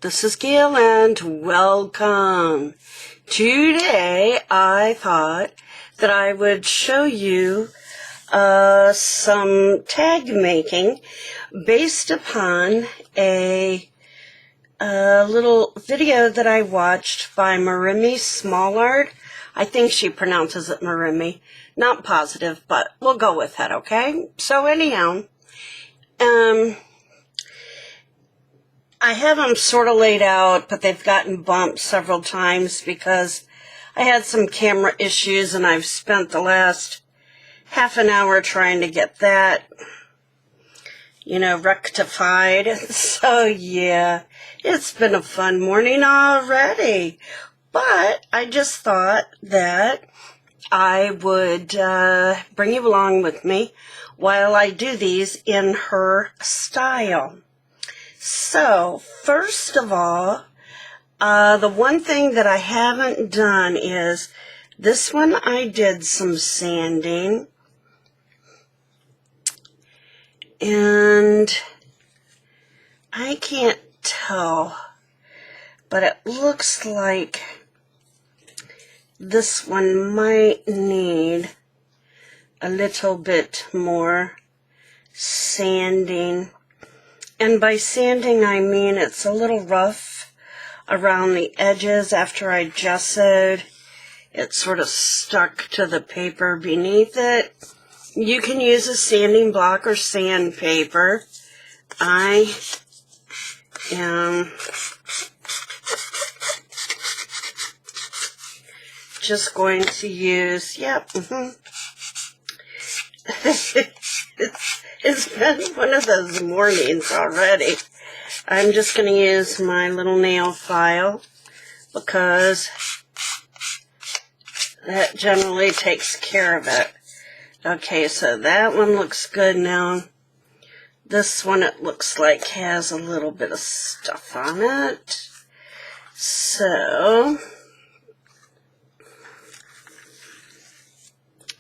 This is Gail and welcome. Today I thought that I would show you some tag making based upon a little video that I watched by Maremi Small Art. I think she pronounces it Maremi. Not positive, but we'll go with that, okay? So anyhow, I have them sort of laid out, but they've gotten bumped several times because I had some camera issues and I've spent the last half an hour trying to get that, rectified. So yeah, it's been a fun morning already. But I just thought that I would bring you along with me while I do these in her style. So, first of all, the one thing that I haven't done is, this one I did some sanding, and I can't tell, but it looks like this one might need a little bit more sanding. And by sanding, I mean it's a little rough around the edges. After I gessoed, it sort of stuck to the paper beneath it. You can use a sanding block or sandpaper. I am just going to use, It's been one of those mornings already. I'm just going to use my little nail file because that generally takes care of it. Okay, so that one looks good now. This one, it looks like has a little bit of stuff on it. So,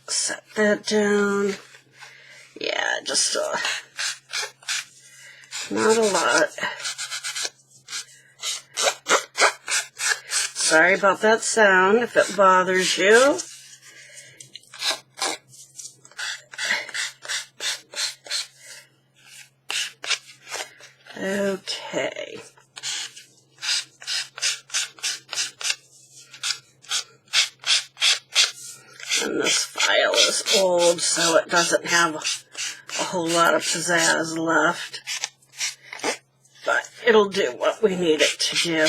set that down. Yeah, just not a lot. Sorry about that sound if it bothers you. Okay. And this file is old, so it doesn't have a whole lot of pizzazz left, but it'll do what we need it to do.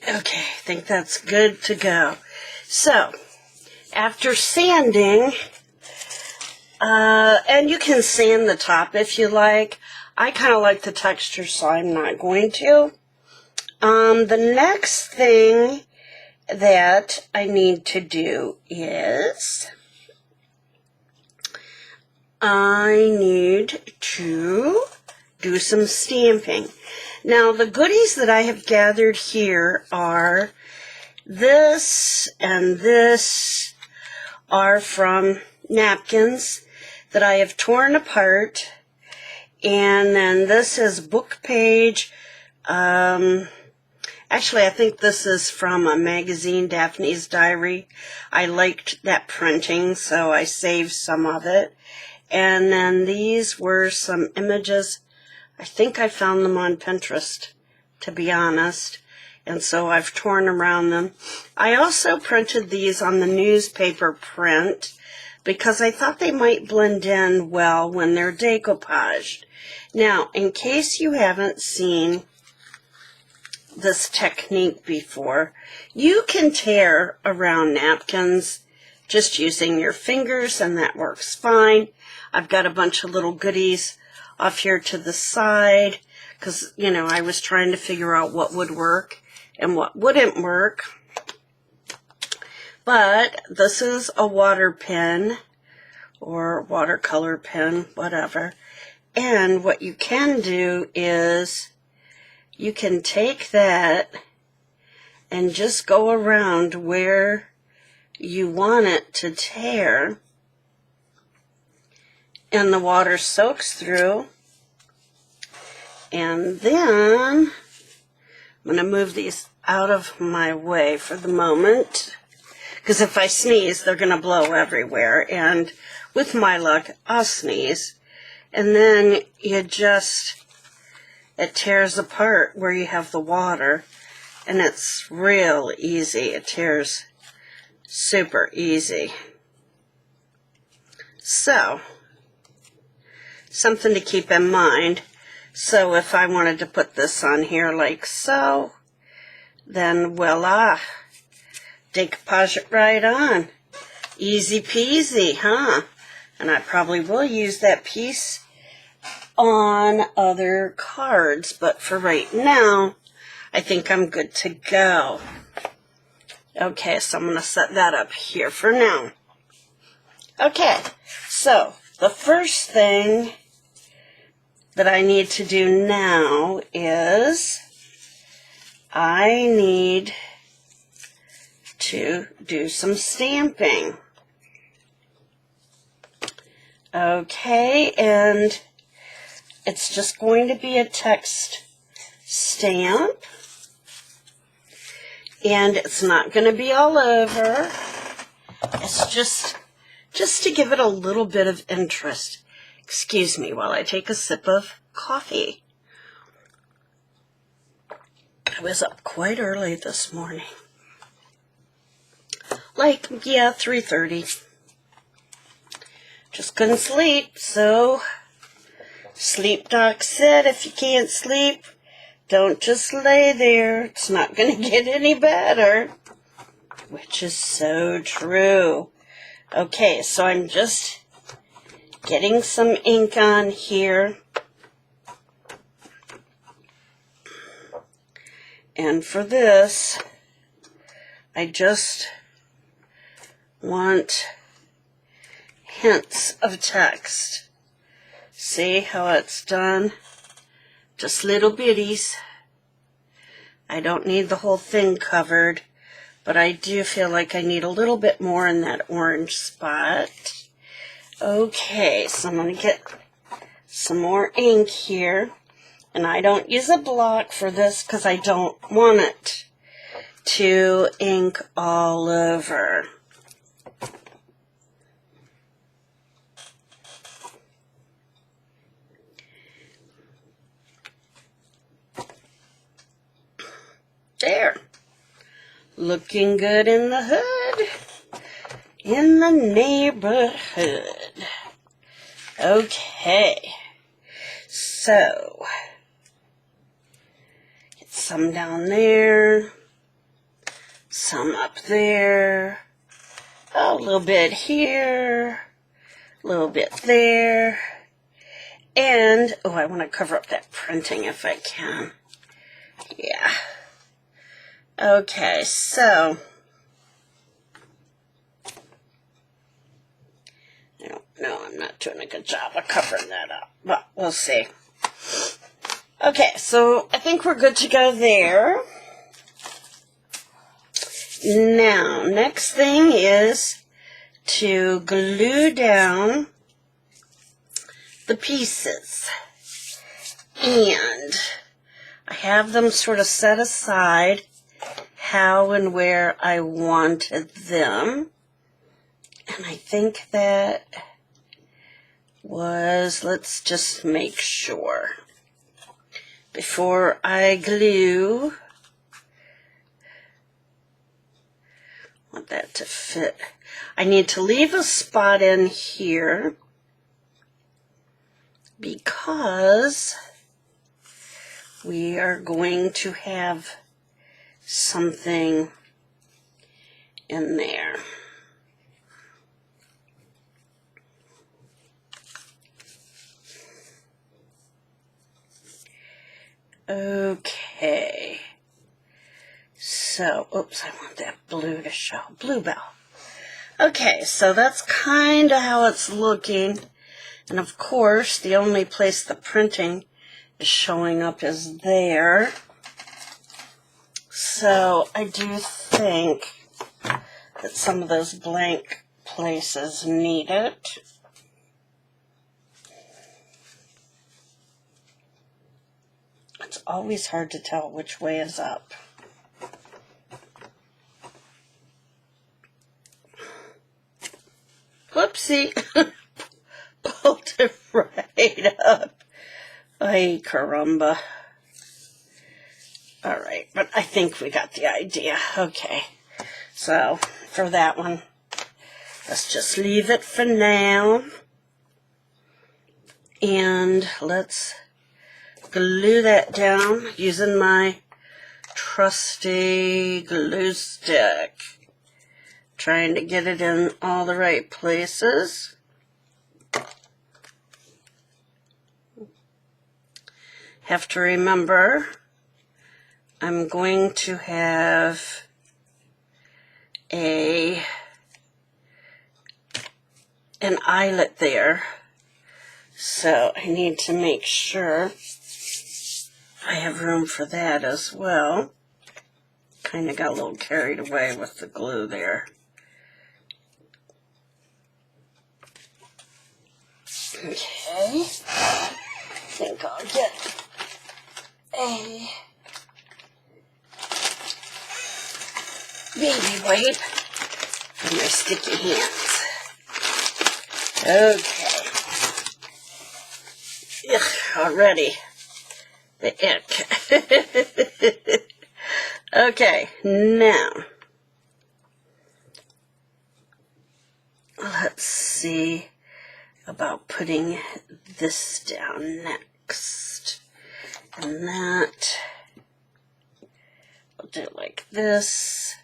Okay, I think that's good to go. So, after sanding, and you can sand the top if you like. I kind of like the texture, so I'm not going to. The next thing that I need to do is I need to do some stamping. Now, the goodies that I have gathered here are this and this are from napkins that I have torn apart, and then this is book page. Actually, I think this is from a magazine, Daphne's Diary. I liked that printing, so I saved some of it. And then these were some images. I think I found them on Pinterest, to be honest, and so I've torn around them. I also printed these on the newspaper print because I thought they might blend in well when they're decoupaged. Now, in case you haven't seen this technique before, you can tear around napkins just using your fingers, and that works fine. I've got a bunch of little goodies off here to the side because, I was trying to figure out what would work and what wouldn't work. But this is a water pen or watercolor pen, whatever. And what you can do is you can take that and just go around where you want it to tear, and the water soaks through. And then I'm going to move these out of my way for the moment, because if I sneeze, they're going to blow everywhere, and with my luck, I'll sneeze. And then it tears apart where you have the water, and it's real easy. It tears super easy. So, something to keep in mind. So if I wanted to put this on here like so, then voila, decoupage it right on. Easy peasy, huh? And I probably will use that piece on other cards, but for right now, I think I'm good to go. Okay, so I'm going to set that up here for now. Okay, so the first thing that I need to do now is I need to do some stamping. Okay, and it's just going to be a text stamp, and it's not going to be all over. It's just to give it a little bit of interest. Excuse me while I take a sip of coffee. I was up quite early this morning. Like, yeah, 3:30. Just couldn't sleep, so Sleep Doc said if you can't sleep, don't just lay there. It's not going to get any better. Which is so true. Okay, so I'm just getting some ink on here. And for this, I just want hints of text. See how it's done? Just little bitties. I don't need the whole thing covered, but I do feel like I need a little bit more in that orange spot. Okay, so I'm going to get some more ink here. And I don't use a block for this because I don't want it to ink all over. There. Looking good in the hood. In the neighborhood. Okay. So, get some down there. Some up there. A little bit here. A little bit there. And, oh, I want to cover up that printing if I can. Yeah. Okay, so I don't know, I'm not doing a good job of covering that up, but we'll see. Okay, so I think we're good to go there. Now, next thing is to glue down the pieces. And I have them sort of set aside how and where I wanted them. And I think that was, let's just make sure. Before I glue, I want that to fit. I need to leave a spot in here because we are going to have something in there. Okay. So, oops, I want that blue to show. Bluebell. Okay, so that's kind of how it's looking. And of course, the only place the printing is showing up is there. So I do think that some of those blank places need it. It's always hard to tell which way is up. Whoopsie. Pulled it right up. Ay, caramba. All right, but I think we got the idea. Okay, so for that one, let's just leave it for now. And let's glue that down using my trusty glue stick. Trying to get it in all the right places. Have to remember, I'm going to have an eyelet there, so I need to make sure I have room for that as well. Kind of got a little carried away with the glue there. Okay, I think I'll get a baby wipe for my sticky hands. Okay. Ugh, already. The ick. Okay, now, let's see about putting this down next. And that, we'll do it like this.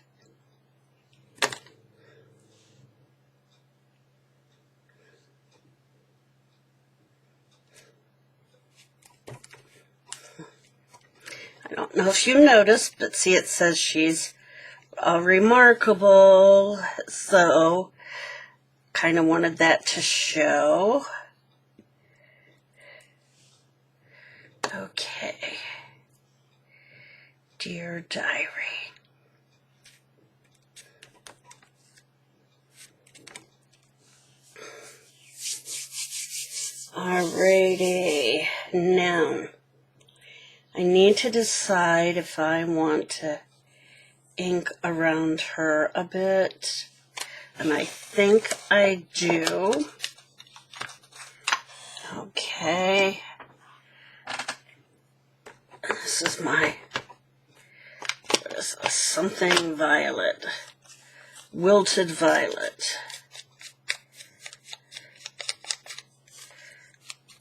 I don't know if you noticed, but see, it says she's remarkable, so kind of wanted that to show. Okay. Dear Diary. Alrighty. Now, I need to decide if I want to ink around her a bit. And I think I do. Okay. This is my, what is this? Something violet. Wilted violet.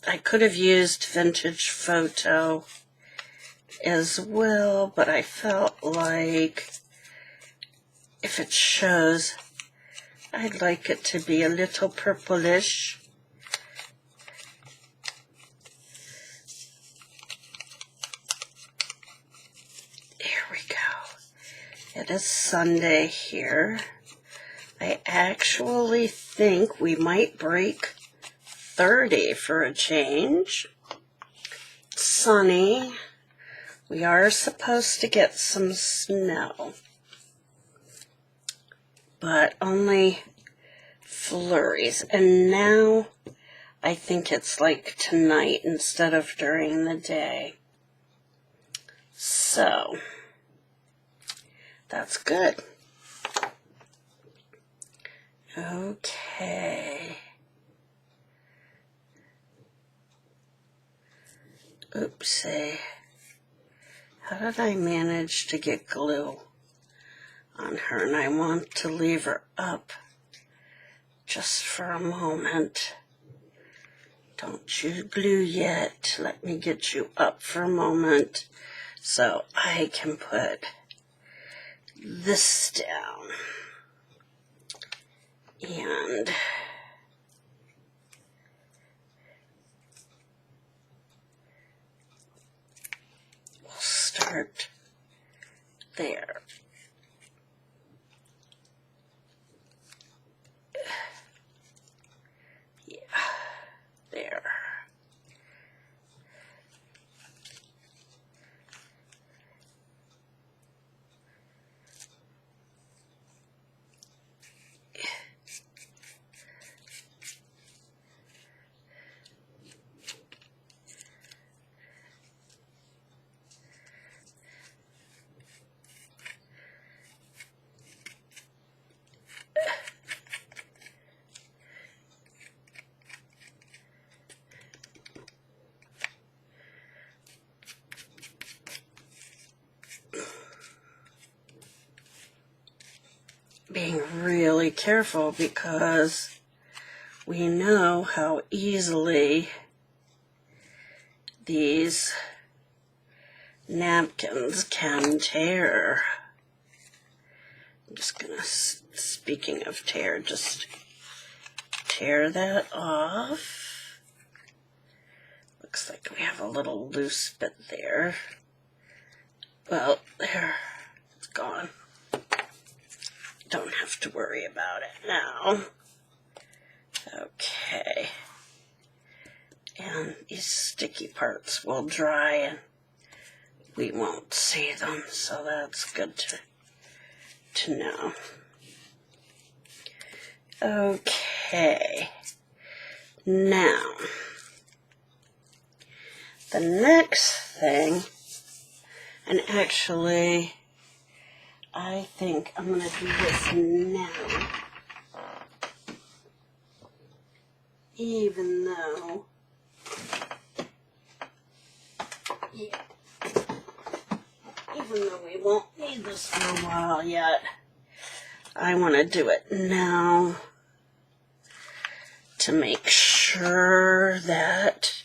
I could have used vintage photo as well, but I felt like if it shows, I'd like it to be a little purplish. There we go. It is Sunday here. I actually think we might break 30 for a change. It's sunny. We are supposed to get some snow, but only flurries. And now I think it's like tonight instead of during the day. So that's good. Okay. Oopsie. How did I manage to get glue on her? And I want to leave her up just for a moment. Don't you glue yet. Let me get you up for a moment so I can put this down. And we'll start there. Yeah, there. being really careful because we know how easily these napkins can tear. I'm just gonna, speaking of tear, just tear that off. Looks like we have a little loose bit there. Well, there, it's gone. Don't have to worry about it now. Okay. And these sticky parts will dry and we won't see them, so that's good to know. Okay. Now, the next thing, and actually, I think I'm going to do this now, even though, we won't need this for a while yet. I want to do it now to make sure that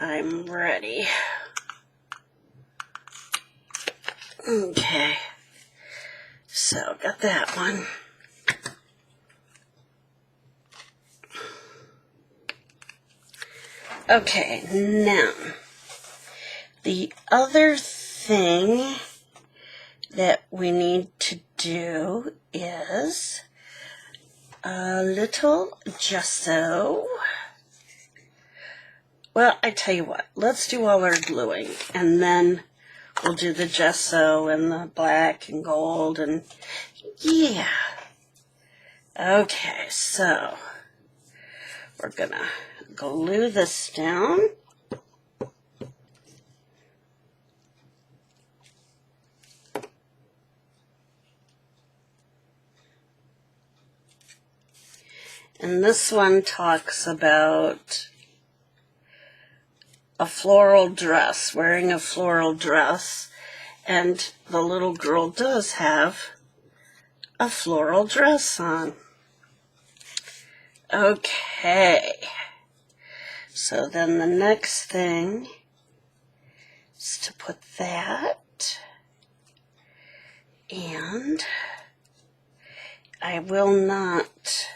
I'm ready. Okay, so got that one. Okay, now, the other thing that we need to do is a little gesso. Well, I tell you what, let's do all our gluing, and then we'll do the gesso and the black and gold, and yeah. Okay, so we're gonna glue this down. And this one talks about a floral dress, wearing a floral dress, and the little girl does have a floral dress on. Okay, so then the next thing is to put that, and I will not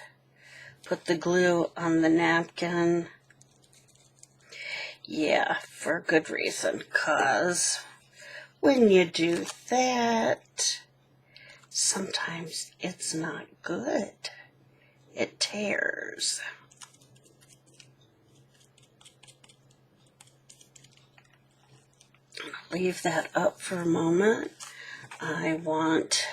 put the glue on the napkin. Yeah, for a good reason, because when you do that, sometimes it's not good. It tears. Leave that up for a moment. I want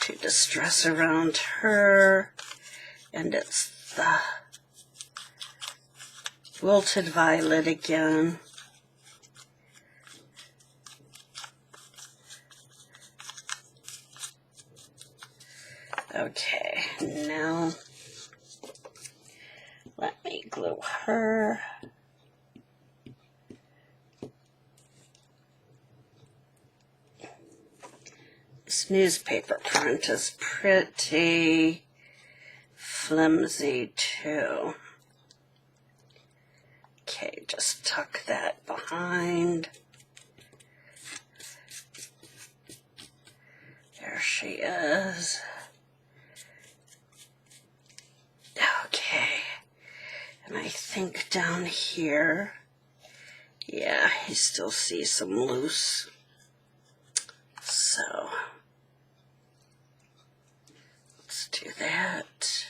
to distress around her, and it's the wilted violet again. Okay, now let me glue her. This newspaper print is pretty flimsy too. Okay, just tuck that behind. There she is. Okay, and I think down here, yeah, you still see some loose. So, let's do that.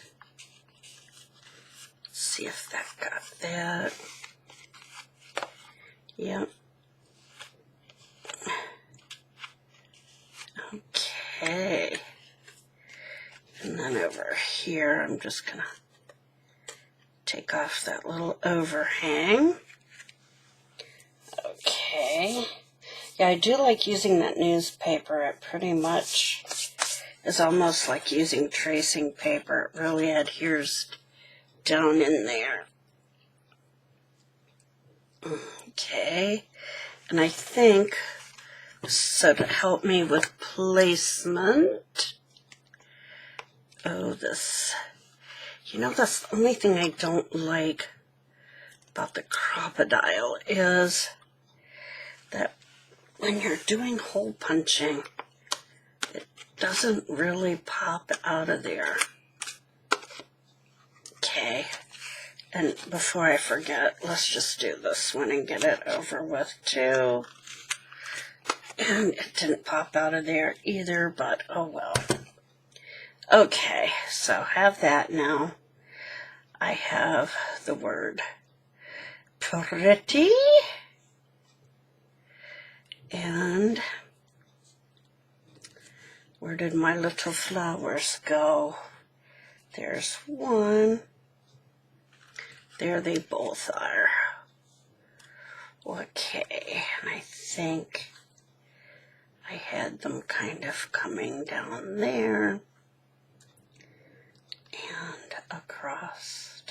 See if that got that. Yep. Okay. And then over here, I'm just going to take off that little overhang. Okay. Yeah, I do like using that newspaper. It pretty much is almost like using tracing paper. It really adheres down in there. Okay. And I think So to help me with placement, oh, this, you know, that's the only thing I don't like about the crocodile is that when you're doing hole punching, it doesn't really pop out of there. Okay, and before I forget, let's just do this one and get it over with too. And it didn't pop out of there either, but oh well. Okay, so have that now. I have the word pretty. And where did my little flowers go? There's one. There they both are. Okay, and I think I had them kind of coming down there and across.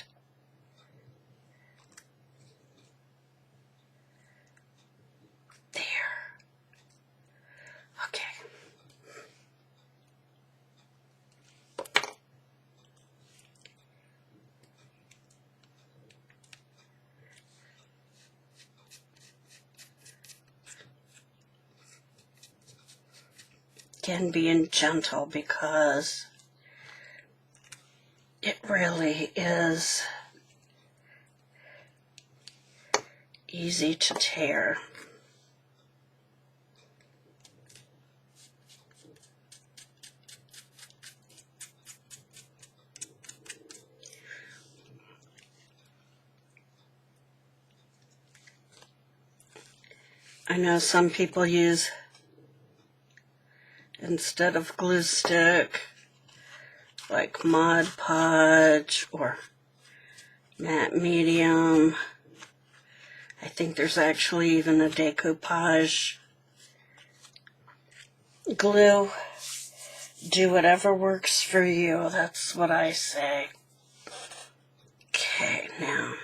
There. Okay. Again, being gentle because it really is easy to tear. I know some people use, instead of glue stick, like Mod Podge or matte medium. I think there's actually even a decoupage glue. Do whatever works for you. That's what I say. Okay, now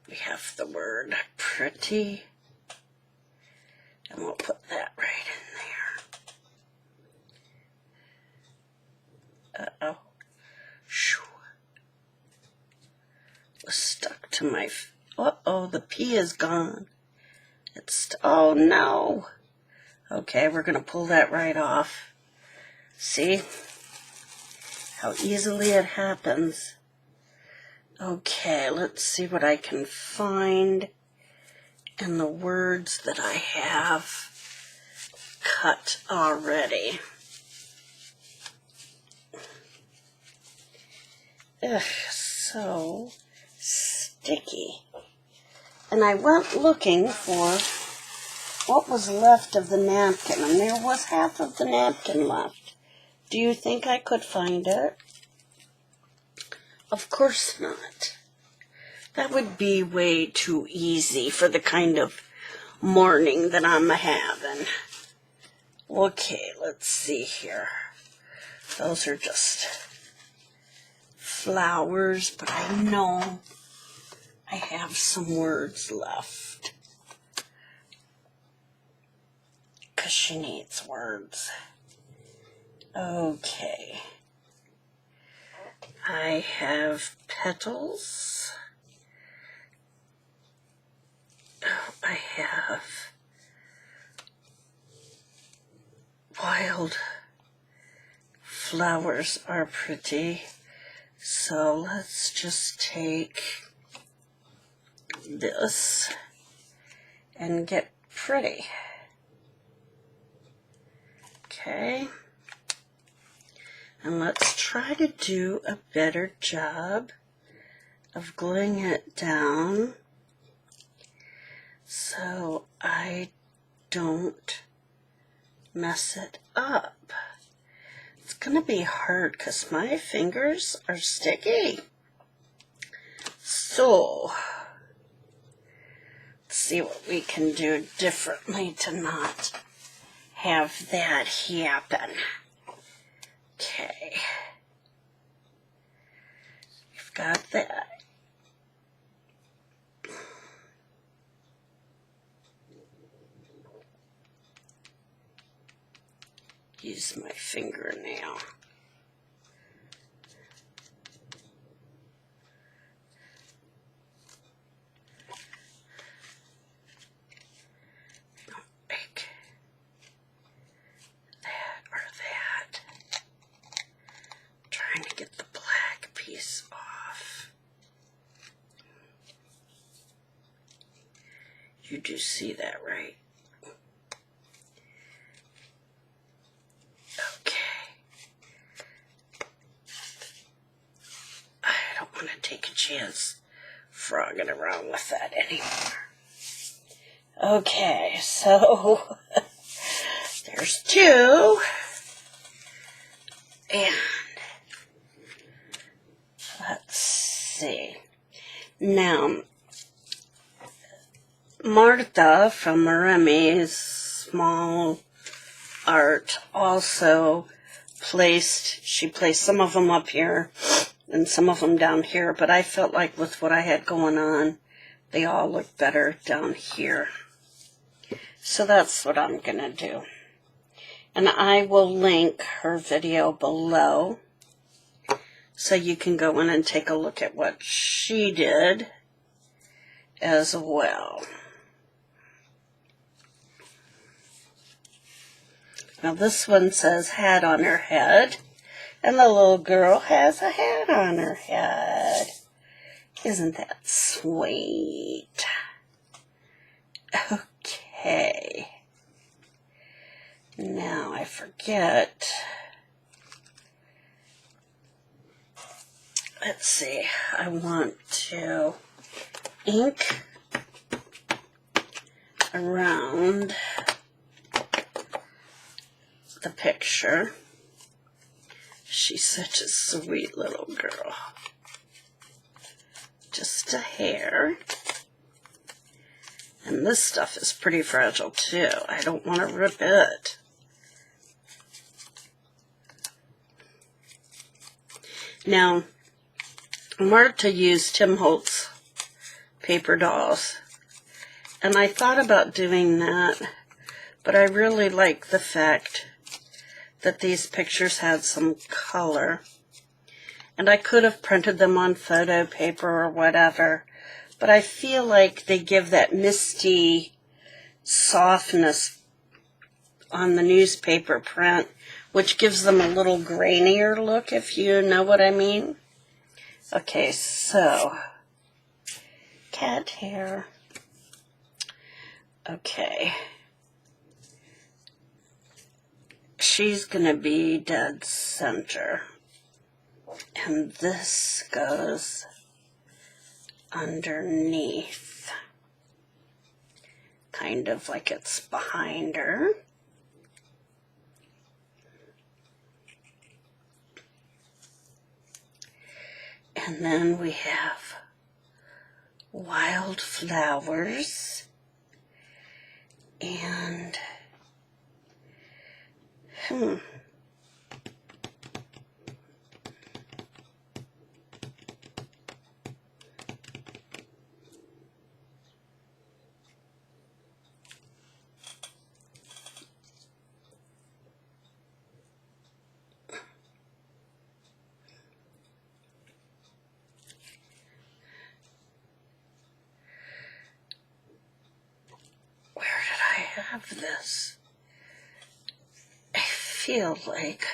we have the word pretty, and we'll put that right in there. Uh-oh. Shoo. Was stuck to my... Uh-oh, the P is gone. Oh, no. Okay, we're going to pull that right off. See how easily it happens. Okay, let's see what I can find in the words that I have cut already. Ugh, so sticky. And I went looking for what was left of the napkin, and there was half of the napkin left. Do you think I could find it? Of course not. That would be way too easy for the kind of morning that I'm having. Okay, let's see here. Those are just flowers, but I know I have some words left. Because she needs words. Okay. I have petals. I have wild flowers are pretty. So let's just take this and get pretty. Okay. And let's try to do a better job of gluing it down so I don't mess it up. It's going to be hard because my fingers are sticky. So, let's see what we can do differently to not have that happen. Okay. We've got that. use my fingernail. Like that or that. Trying to get the black piece off. You do see that, right? Want to take a chance frogging around with that anymore. Okay, so there's two, and let's see. Now, Martha from Maremi's Small Art also she placed some of them up here and some of them down here, but I felt like with what I had going on, they all look better down here. So that's what I'm going to do. And I will link her video below so you can go in and take a look at what she did as well. Now this one says hat on her head. And the little girl has a hat on her head. Isn't that sweet? Okay. Now I forget. Let's see. I want to ink around the picture. She's such a sweet little girl. Just a hair. And this stuff is pretty fragile too. I don't want to rip it. Now, Marta used Tim Holtz paper dolls. And I thought about doing that, but I really like the fact that these pictures had some color. And I could have printed them on photo paper or whatever, but I feel like they give that misty softness on the newspaper print, which gives them a little grainier look, if you know what I mean. Okay, so cat hair. Okay. She's going to be dead center. And this goes underneath. Kind of like it's behind her. And then we have wildflowers. And where did I have this? I feel like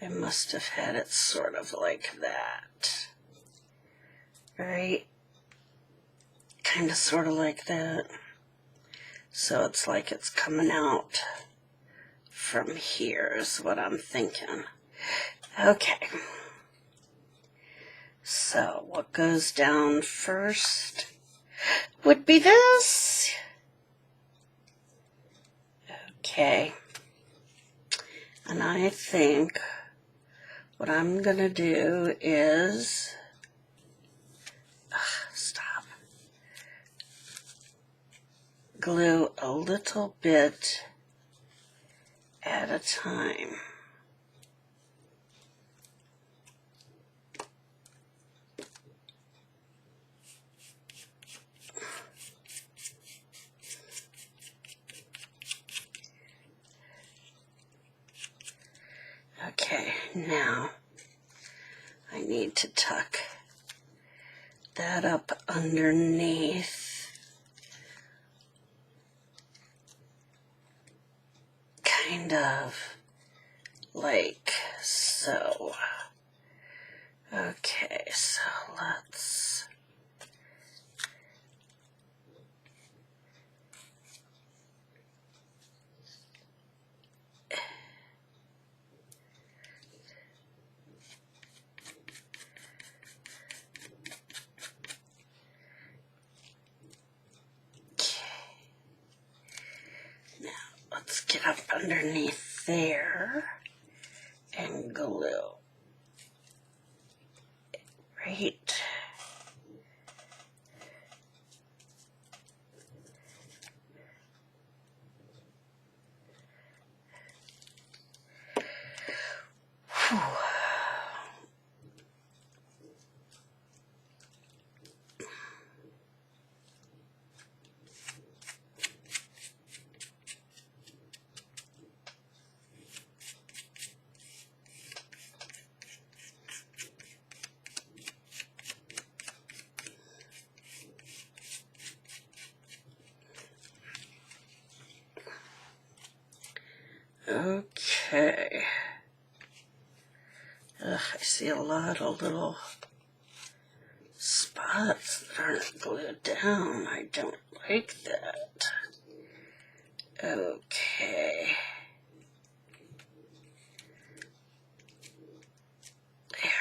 I must have had it sort of like that. Right? Kind of sort of like that. So it's like it's coming out from here is what I'm thinking. Okay. So what goes down first would be this. Okay. And I think what I'm going to do is glue a little bit at a time. Now, I need to tuck that up underneath, kind of like so. Okay, so let's get up underneath there and glue right. Whew. Okay. Ugh, I see a lot of little spots that aren't glued down. I don't like that. Okay. There.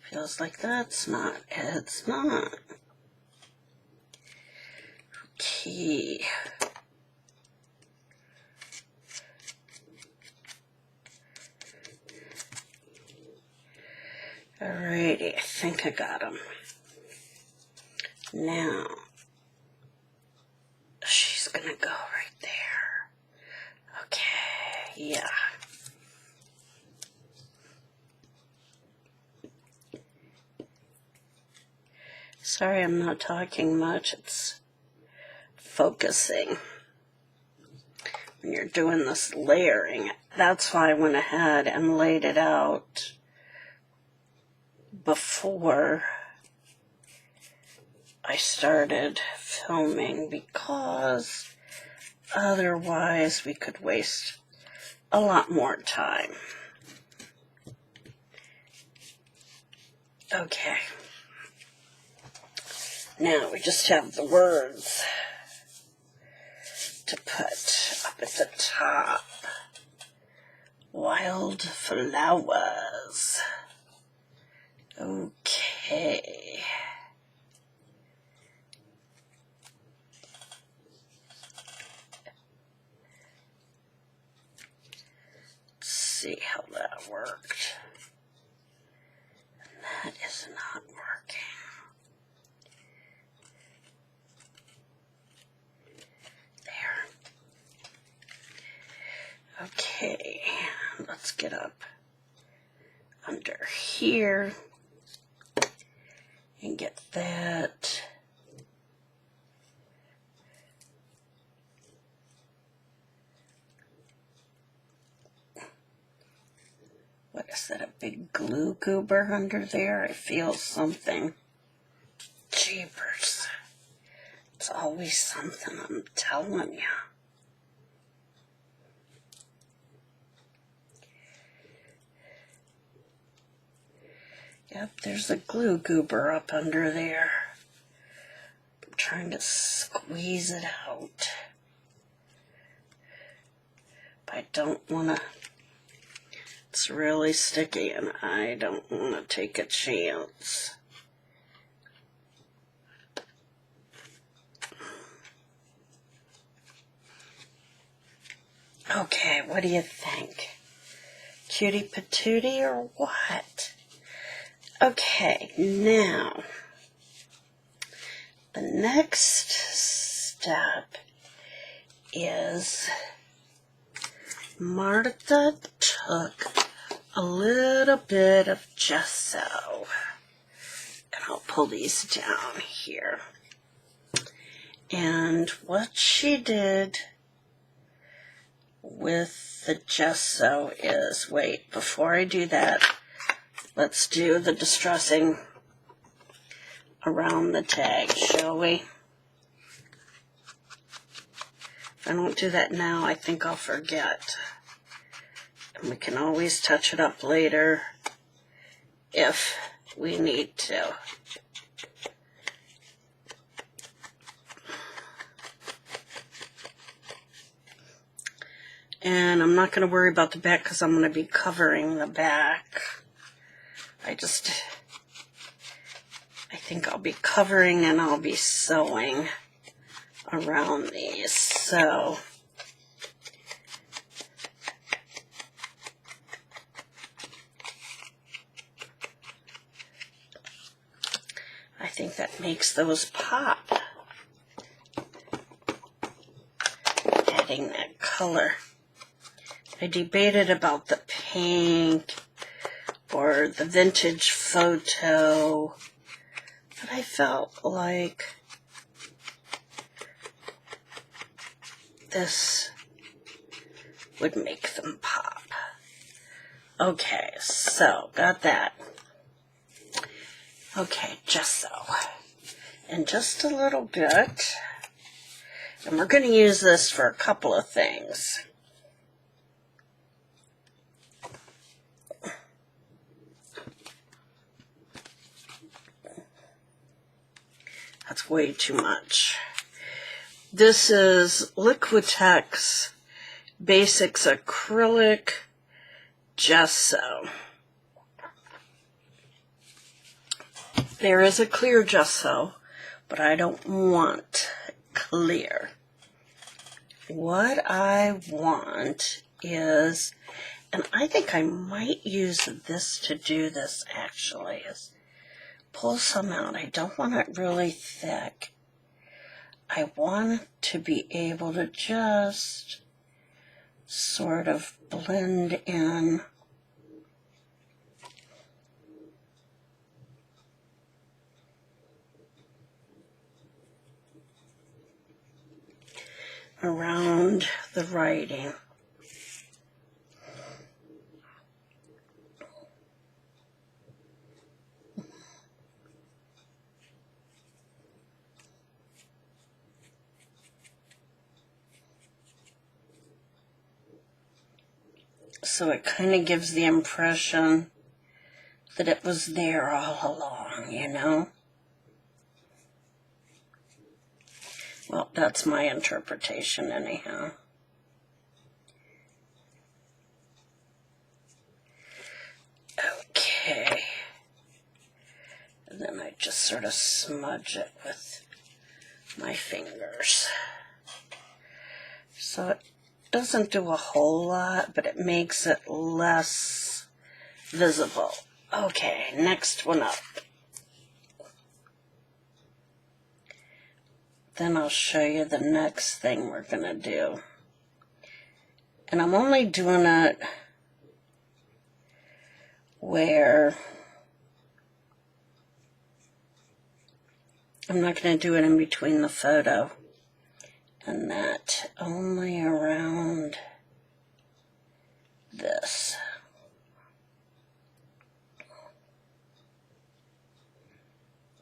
Feels like that's not, it's not. Okay. Alrighty, I think I got them. Now, she's gonna go right there. Okay, yeah. Sorry I'm not talking much, it's focusing. When you're doing this layering, that's why I went ahead and laid it out before I started filming, because otherwise we could waste a lot more time. Okay. Now we just have the words to put up at the top. Wild flowers. Okay. Let's see how that worked. And that is not working. Okay, let's get up under here and get that. What is that, a big glue goober under there? I feel something. Jeepers. It's always something, I'm telling you. Yep, there's a glue goober up under there. I'm trying to squeeze it out. But I don't want to, it's really sticky and I don't want to take a chance. Okay, what do you think? Cutie patootie or what? Okay, now, the next step is Martha took a little bit of gesso, and I'll pull these down here. And what she did with the gesso is, wait, before I do that, let's do the distressing around the tag, shall we? If I don't do that now, I think I'll forget. And we can always touch it up later if we need to. And I'm not going to worry about the back because I'm going to be covering the back. I think I'll be covering and I'll be sewing around these. So I think that makes those pop. Adding that color. I debated about the pink or the vintage photo, but I felt like this would make them pop. Okay, so got that. Okay, gesso. And just a little bit. And we're going to use this for a couple of things. That's way too much. This is Liquitex Basics Acrylic Gesso. There is a clear gesso, but I don't want clear. What I want is, and I think I might use this to do this actually, is pull some out. I don't want it really thick. I want it to be able to just sort of blend in around the writing. So it kind of gives the impression that it was there all along, you know? Well, that's my interpretation anyhow. Okay. And then I just sort of smudge it with my fingers. So it doesn't do a whole lot, but it makes it less visible. Okay, next one up. Then I'll show you the next thing we're going to do. And I'm only doing it where I'm not going to do it in between the photo and that, only around this.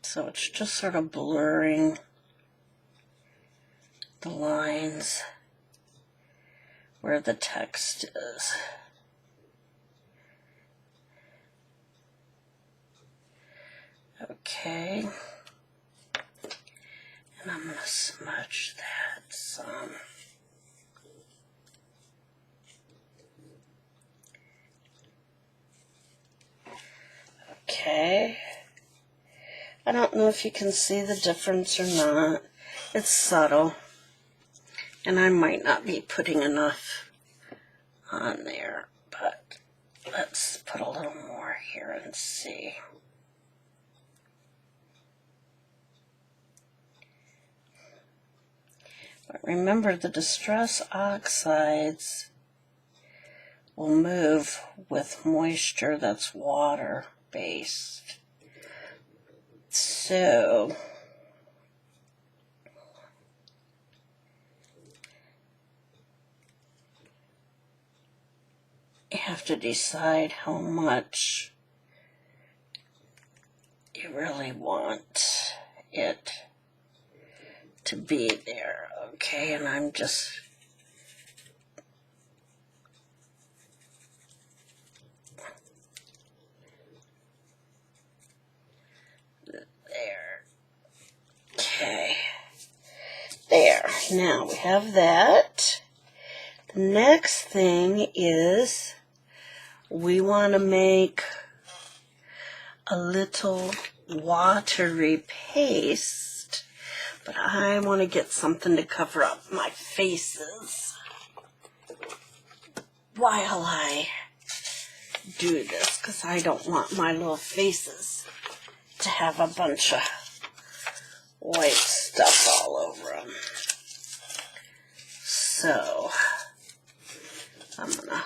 So it's just sort of blurring the lines where the text is. Okay. And I'm going to smudge that some. Okay. I don't know if you can see the difference or not. It's subtle. And I might not be putting enough on there, but let's put a little more here and see. But remember, the Distress Oxides will move with moisture that's water-based. So you have to decide how much you really want it to be there. Okay, and I'm just there. Okay, there. Now we have that. The next thing is we want to make a little watery paste, but I want to get something to cover up my faces while I do this, because I don't want my little faces to have a bunch of white stuff all over them. So I'm going to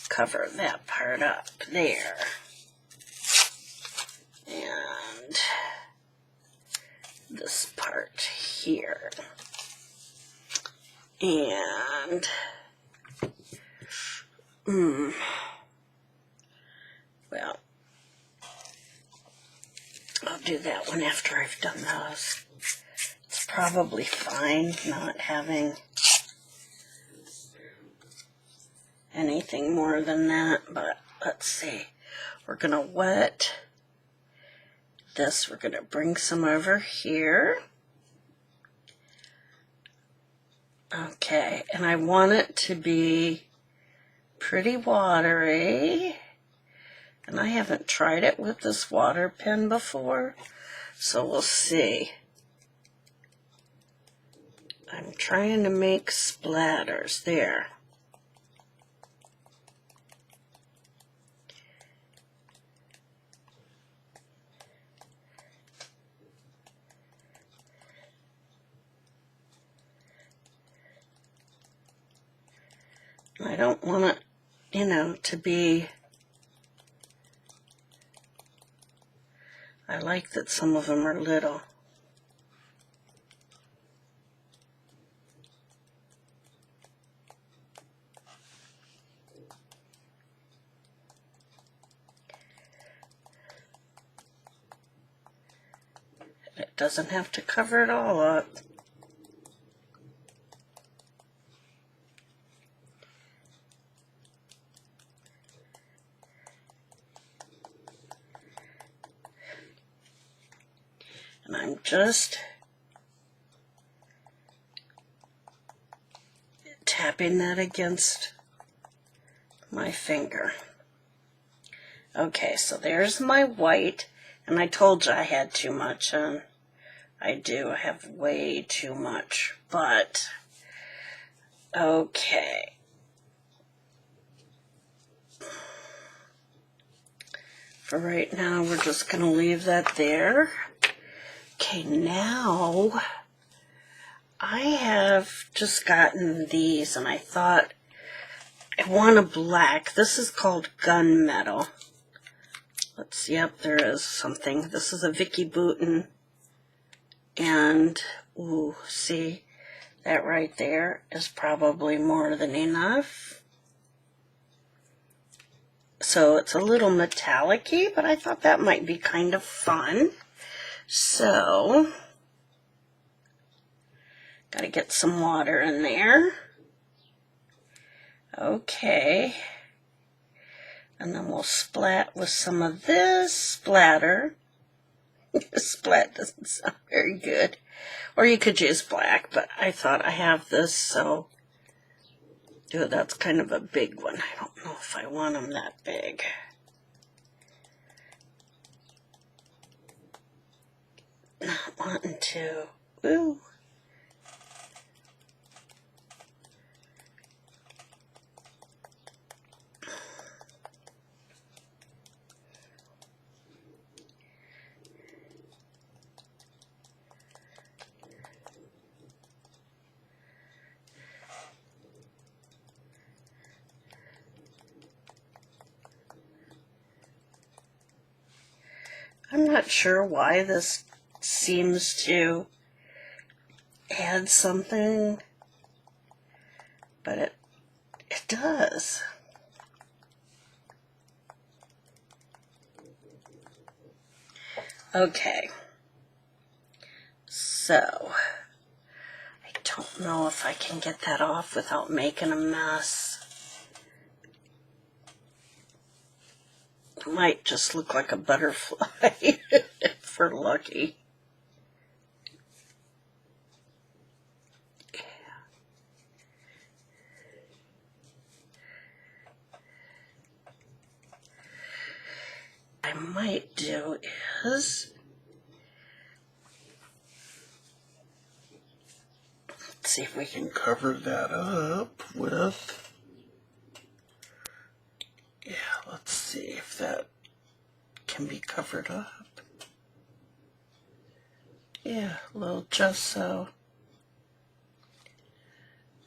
cover that part up there. And this part here. And well, I'll do that one after I've done those. It's probably fine not having anything more than that, but let's see. We're going to wet this. We're going to bring some over here. Okay, and I want it to be pretty watery. And I haven't tried it with this water pen before, so we'll see. I'm trying to make splatters there. I don't want it, to be... I like that some of them are little. It doesn't have to cover it all up. And I'm just tapping that against my finger. Okay, so there's my white, and I told you I had too much, and I do. I have way too much, but okay. For right now, we're just going to leave that there. Okay, now I have just gotten these, and I thought I want a black. This is called gunmetal. Let's see, yep, there is something. This is a Vicky Bouton, and ooh, see, that right there is probably more than enough. So it's a little metallic-y, but I thought that might be kind of fun. So, gotta get some water in there. Okay. And then we'll splat with some of this splatter. Splat doesn't sound very good. Or you could use black, but I thought I have this, so... Dude, that's kind of a big one. I don't know if I want them that big. Not wanting to. Ooh. I'm not sure why this seems to add something, but it does. Okay, so I don't know if I can get that off without making a mess. It might just look like a butterfly if we're lucky. I might do is, let's see if we can cover that up with, yeah, let's see if that can be covered up. Yeah, a little gesso.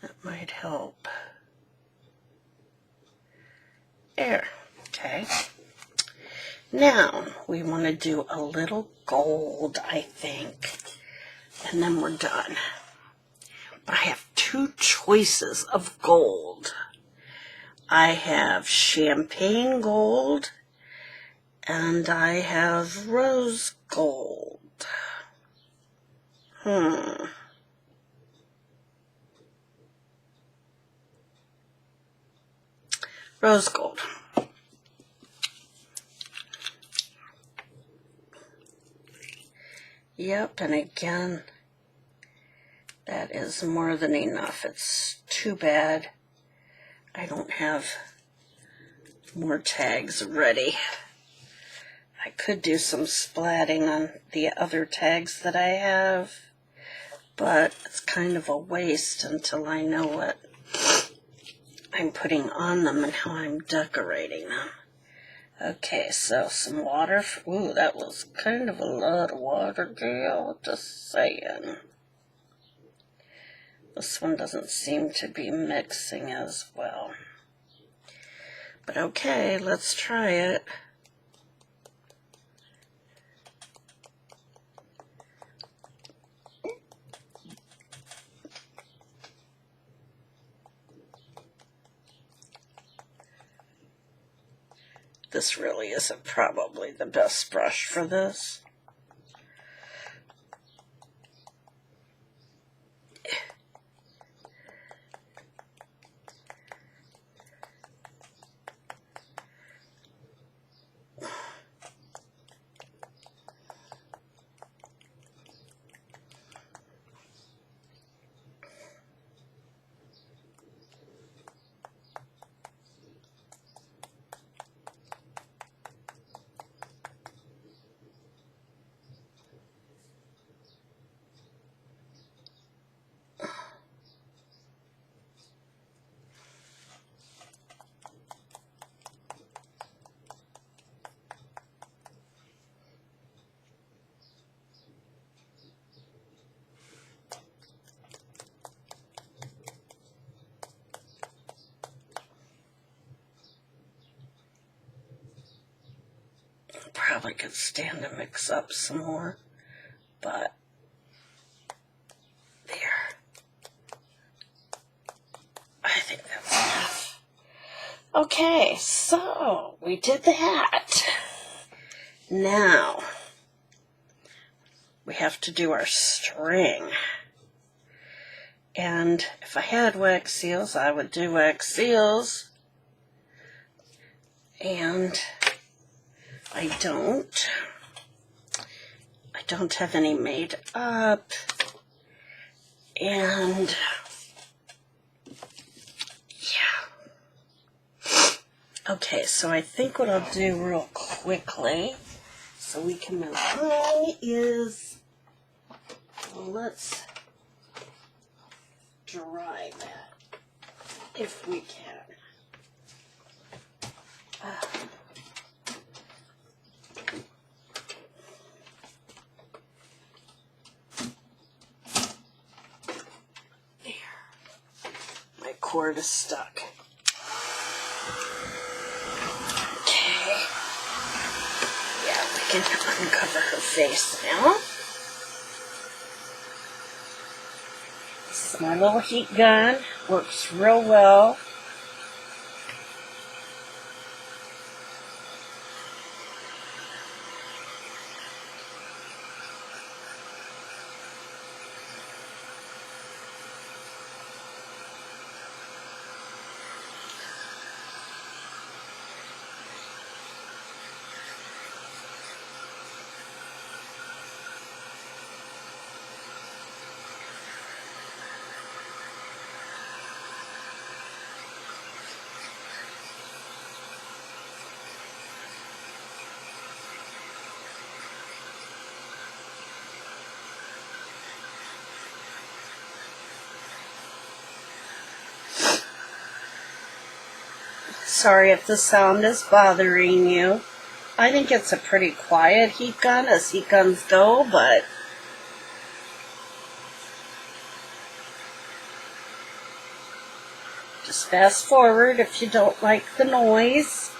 That might help. There, okay. Now, we want to do a little gold, I think, and then we're done. But I have two choices of gold. I have champagne gold, and I have rose gold. Rose gold. Yep, and again, that is more than enough. It's too bad I don't have more tags ready. I could do some splatting on the other tags that I have, but it's kind of a waste until I know what I'm putting on them and how I'm decorating them. Okay, so some water. Ooh, that was kind of a lot of water, girl. Just saying. This one doesn't seem to be mixing as well. But okay, let's try it. This really isn't probably the best brush for this. Probably could stand to mix up some more, but there. I think that's enough. Okay, so we did that. Now, we have to do our string. And if I had wax seals, I would do wax seals. And I don't. I don't have any made up. And yeah. Okay, so I think what I'll do real quickly, so we can move on, is let's dry that if we can. Cord is stuck. Okay. Yeah, we can uncover her face now. This is my little heat gun. Works real well. Sorry if the sound is bothering you. I think it's a pretty quiet heat gun as heat guns go, but just fast forward if you don't like the noise.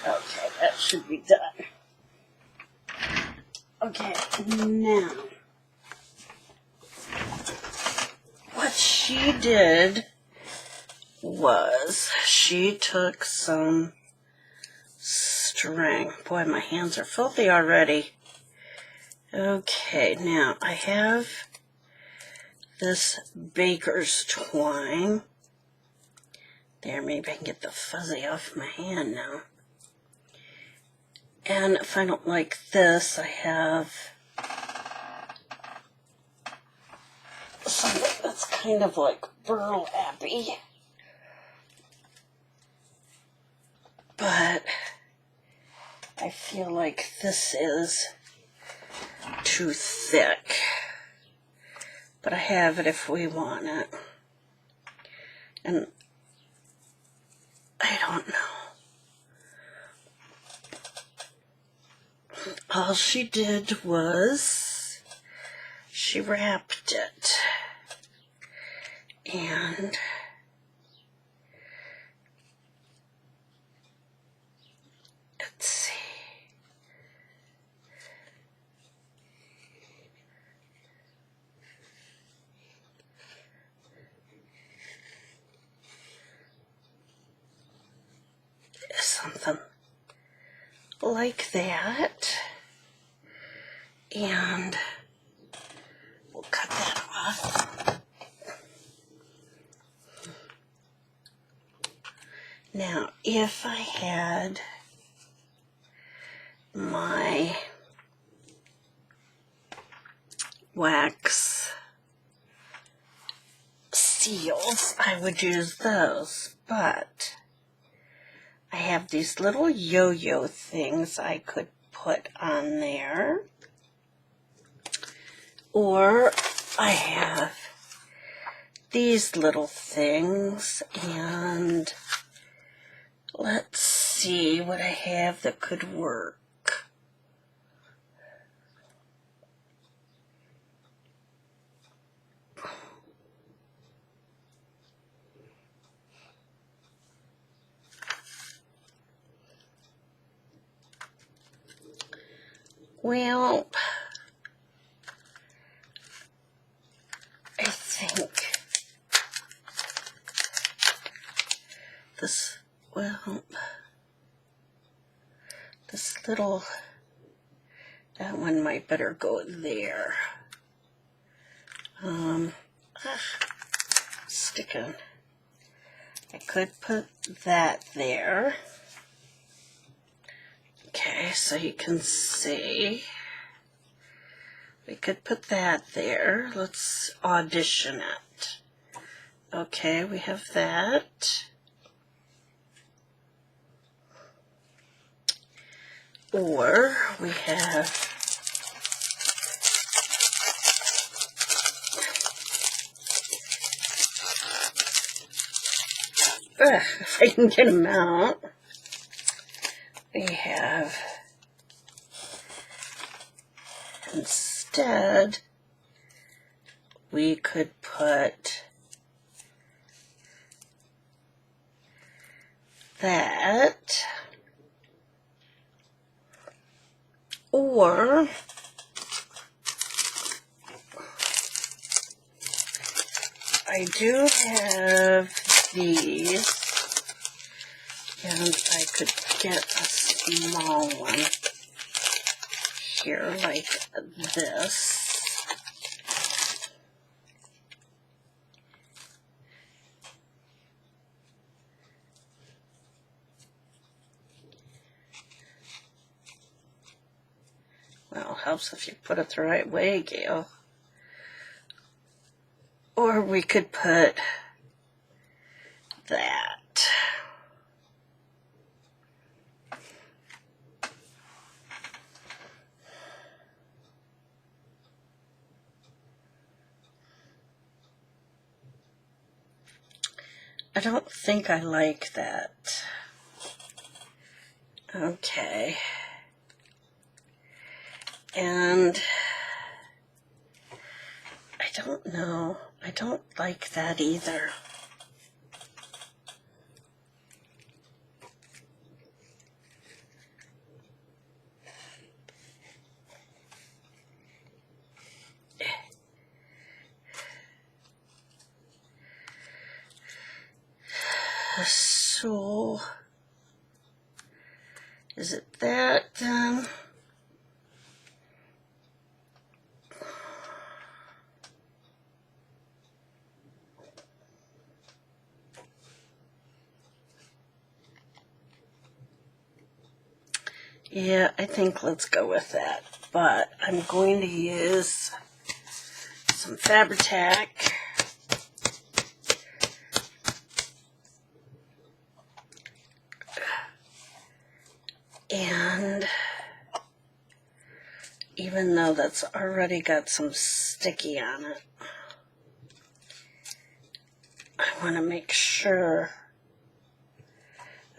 Okay, that should be done. Okay, now, what she did was she took some string. Boy, my hands are filthy already. Okay, now I have this baker's twine. There, maybe I can get the fuzzy off my hand now. And if I don't like this, I have something that's kind of like burlappy. But I feel like this is too thick. But I have it if we want it. And I don't know. All she did was she wrapped it, and let's see. Something like that. And we'll cut that off. Now, if I had my wax seals, I would use those, but I have these little yo-yo things I could put on there. Or I have these little things, and let's see what I have that could work. Well, I think this, well, this little, that one might better go there. sticking. I could put that there. Okay, so you can see. We could put that there. Let's audition it. Okay, we have that. Or we have if I can get them out, we have instead we could put that, or I do have these, and I could get a small one here like this. Well, helps if you put it the right way, Gail. Or we could put that. I don't think I like that. Okay. And I don't know. I don't like that either. So, is it that then? Yeah, I think let's go with that. But I'm going to use some Fabri-Tac. And even though that's already got some sticky on it, I want to make sure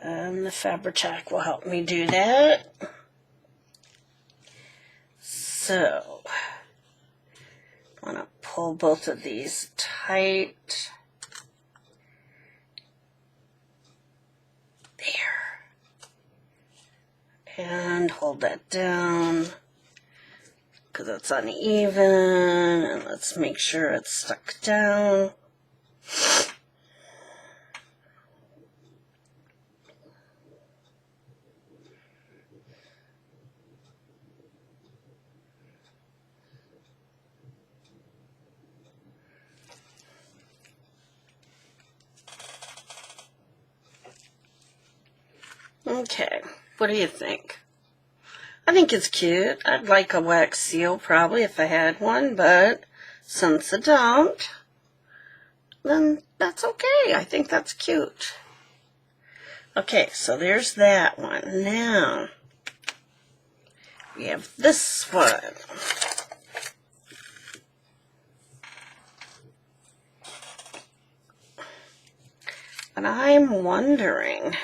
the Fabri-Tac will help me do that. So, I want to pull both of these tight. There. And hold that down because it's uneven, and let's make sure it's stuck down. Okay, what do you think? I think it's cute. I'd like a wax seal probably if I had one, but since I don't, then that's okay. I think that's cute. Okay, so there's that one. Now, we have this one. And I'm wondering,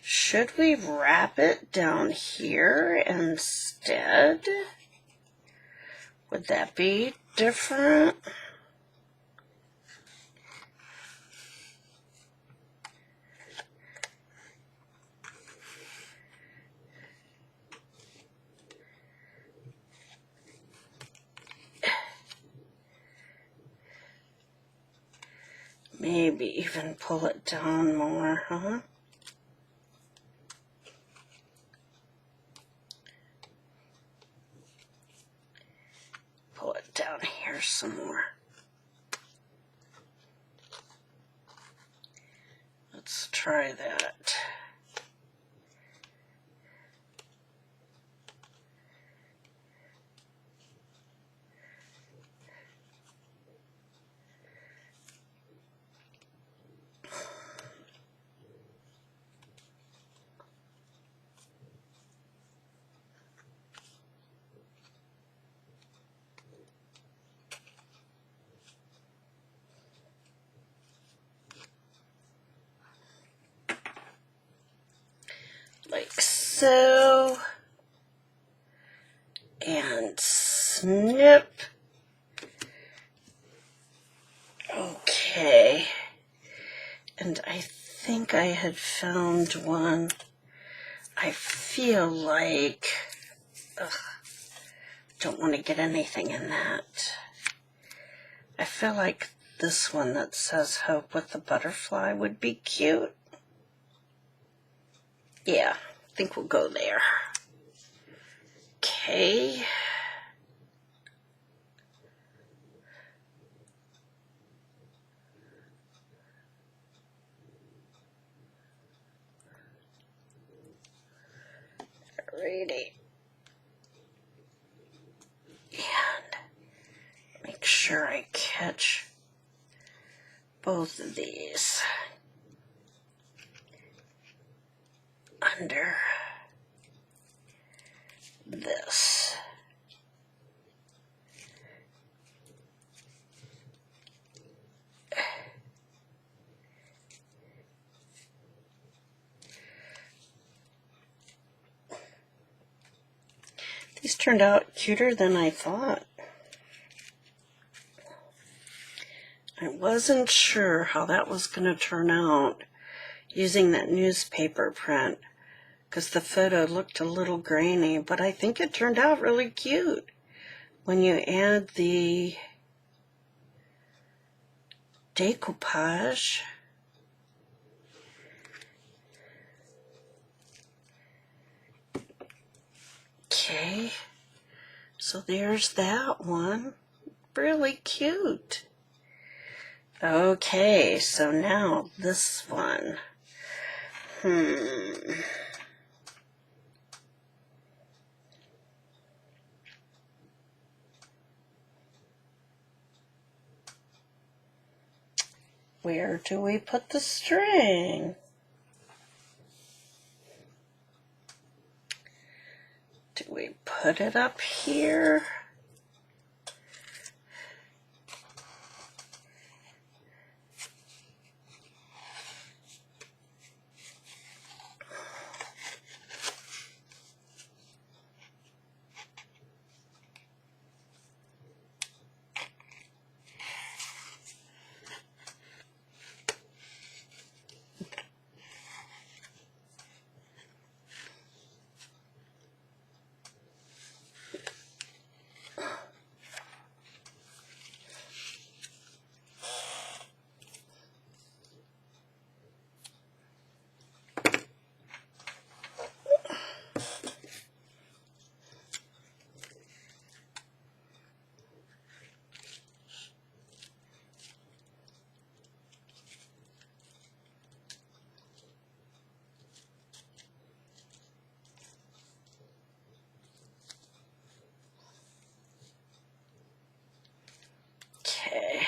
should we wrap it down here instead? Would that be different? Maybe even pull it down more, huh? Pull it down here some more. try that. Like so, and snip. Okay, and I think I had found one. I feel like, don't want to get anything in that. I feel like this one that says hope with the butterfly would be cute. Yeah, I think we'll go there. Okay. Alrighty. And make sure I catch both of these under this. These turned out cuter than I thought. I wasn't sure how that was going to turn out using that newspaper print because the photo looked a little grainy, but I think it turned out really cute when you add the decoupage. Okay, so there's that one. Really cute. Okay, so now this one. Where do we put the string? Do we put it up here? Okay,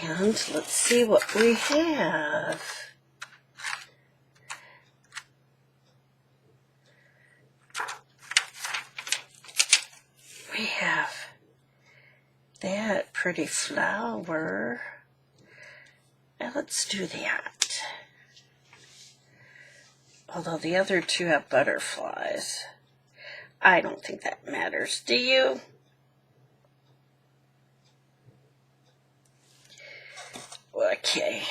and let's see what we have. We have that pretty flower. Now let's do that. Although the other two have butterflies. I don't think that matters, do you? Okay.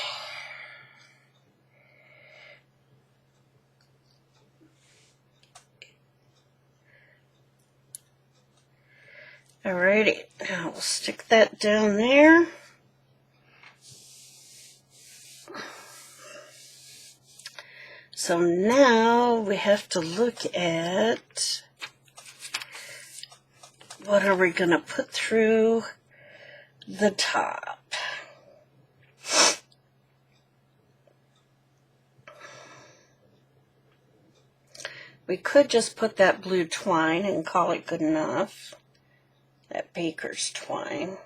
Alrighty, now we'll stick that down there. So now we have to look at what are we going to put through the top. We could just put that blue twine and call it good enough. That baker's twine.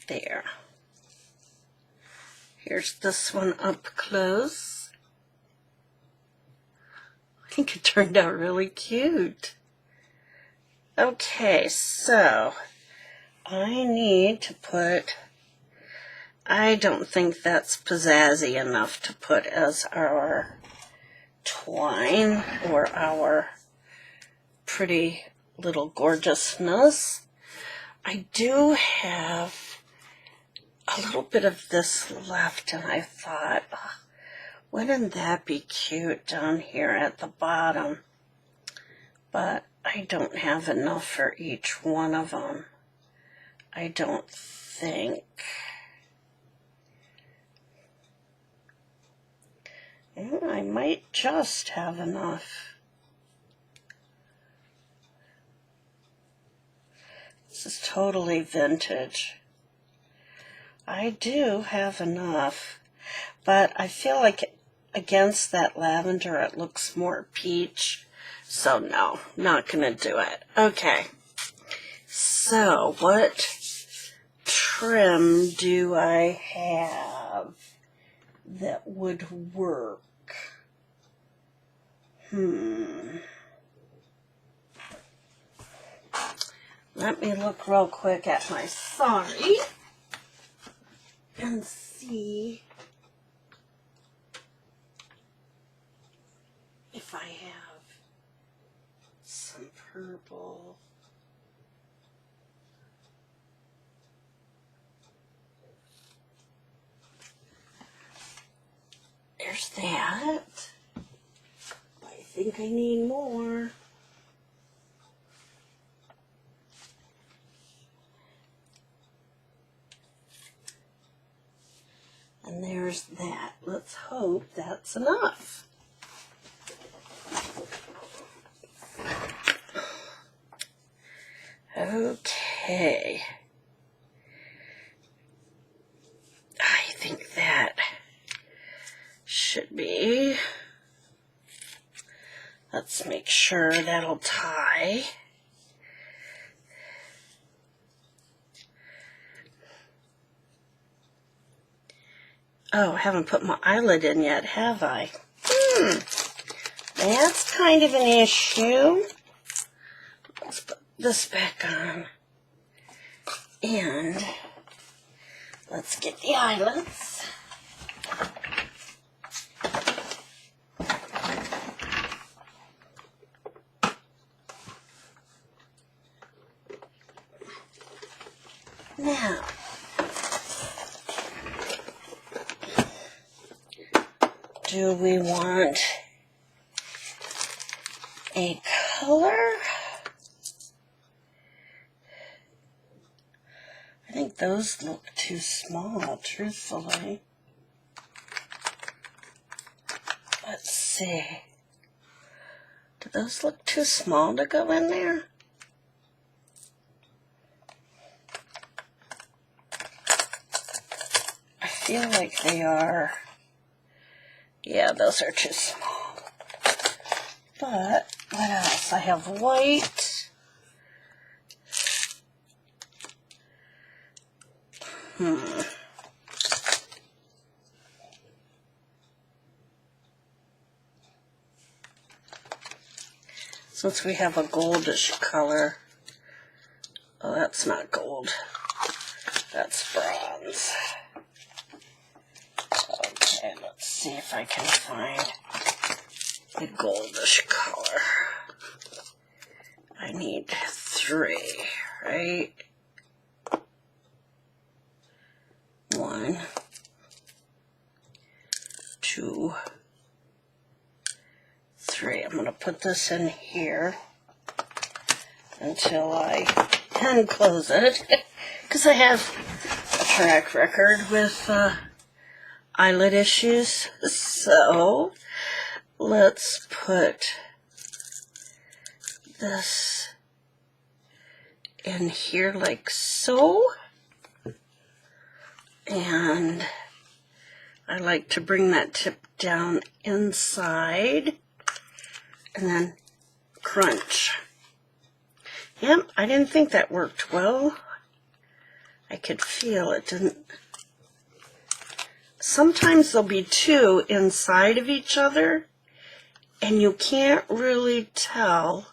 There. Here's this one up close. I think it turned out really cute. Okay, so I need to put, I don't think that's pizzazzy enough to put as our twine or our pretty little gorgeousness. I do have a little bit of this left, and I thought, oh, wouldn't that be cute down here at the bottom? But I don't have enough for each one of them. I don't think. I might just have enough. This is totally vintage. I do have enough, but I feel like against that lavender it looks more peach. So no, not gonna do it. Okay, so what trim do I have that would work? Let me look real quick at my sari and see if I have some purple. There's that. I think I need more. And there's that. Let's hope that's enough. Okay. I think that should be. Let's make sure that'll tie. Oh, I haven't put my eyelid in yet, have I? That's kind of an issue. Let's put this back on. And let's get the eyelids. Now, do we want a color? I think those look too small, truthfully. Let's see. Do those look too small to go in there? I feel like they are. Yeah, those are too small. But what else? I have white. Since we have a goldish color. Oh, that's not gold. That's bronze. Okay, let's see if I can find a goldish color. I need 3, right? 1, 2, 3. I'm going to put this in here until I can close it, because I have a track record with eyelid issues. So let's put this in here like so. And I like to bring that tip down inside and then crunch. Yep, I didn't think that worked well. I could feel it didn't. Sometimes there'll be two inside of each other, and you can't really tell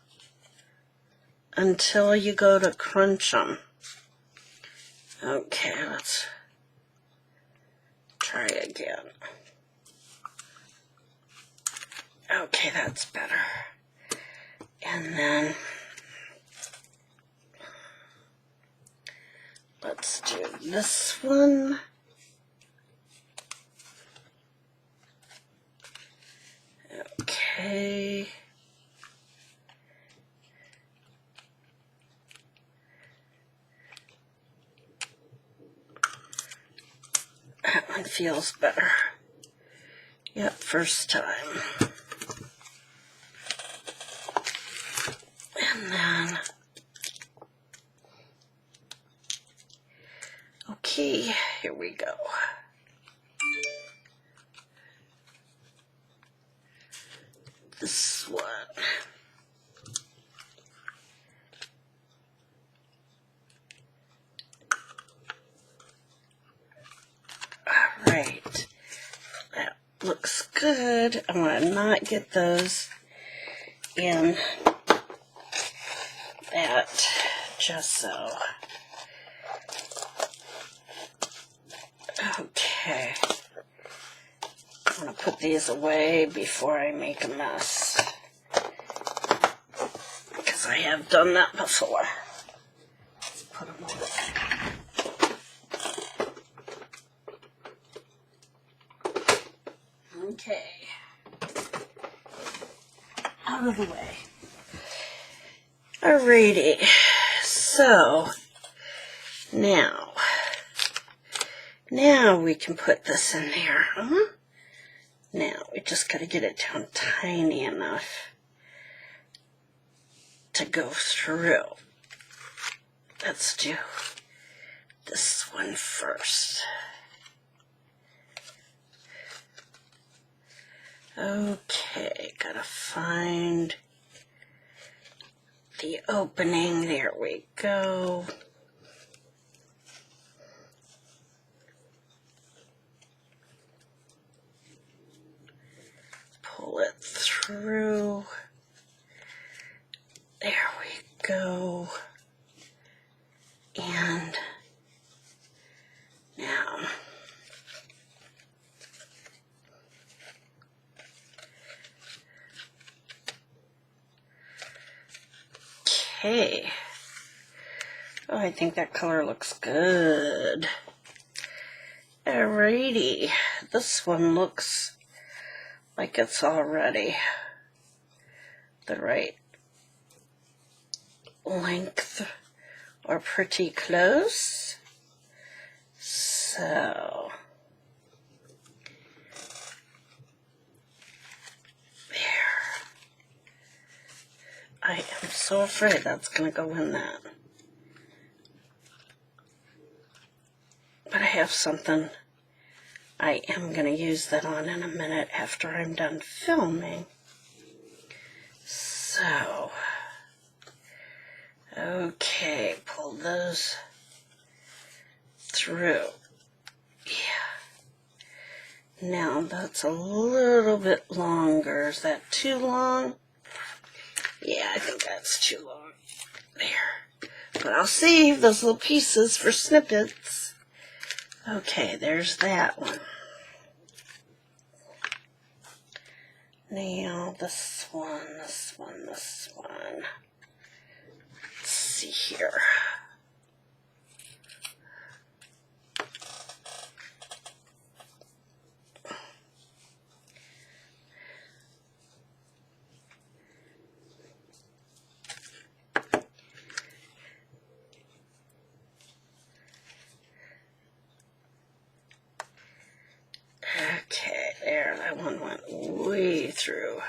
until you go to crunch them. Okay, let's try again. Okay, that's better. And then let's do this one. Okay. That one feels better. Yep, first time. And then, okay, here we go. This one. All right. That looks good. I want to not get those in that gesso. Okay. I'm going to put these away before I make a mess, because I have done that before. Let's put them away. Okay. Out of the way. Alrighty. So, now we can put this in there, huh? Now, we just got to get it down tiny enough to go through. Let's do this one first. Okay, gotta find the opening. There we go. Pull it through. There we go. And now okay. Oh, I think that color looks good. Alrighty. This one looks like it's already the right length or pretty close. So there. I am so afraid that's going to go in that. But I have something I am going to use that on in a minute after I'm done filming. So, okay, pull those through. Yeah. Now that's a little bit longer. Is that too long? Yeah, I think that's too long. There. But I'll save those little pieces for snippets. Okay, there's that one. Now this one, this one, this one. Let's see here. Okay, there, that one went way through.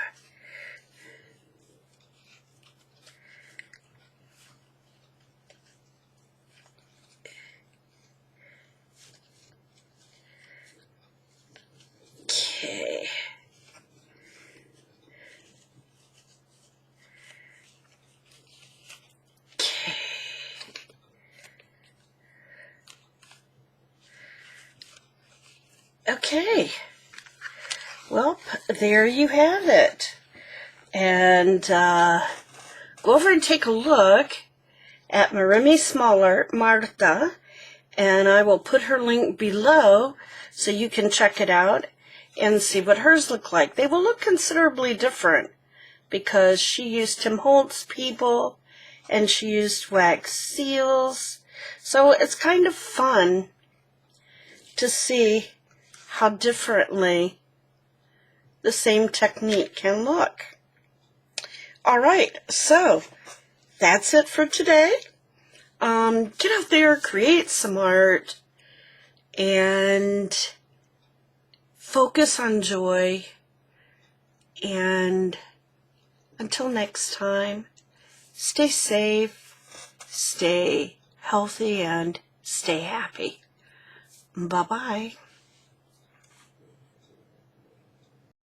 Okay. Well, there you have it. And go over and take a look at Maremi Smaller, Marta, and I will put her link below so you can check it out and see what hers look like. They will look considerably different because she used Tim Holtz people and she used wax seals. So it's kind of fun to see how differently the same technique can look. All right, so that's it for today. Get out there, create some art, and focus on joy. And until next time, stay safe, stay healthy, and stay happy. Bye-bye.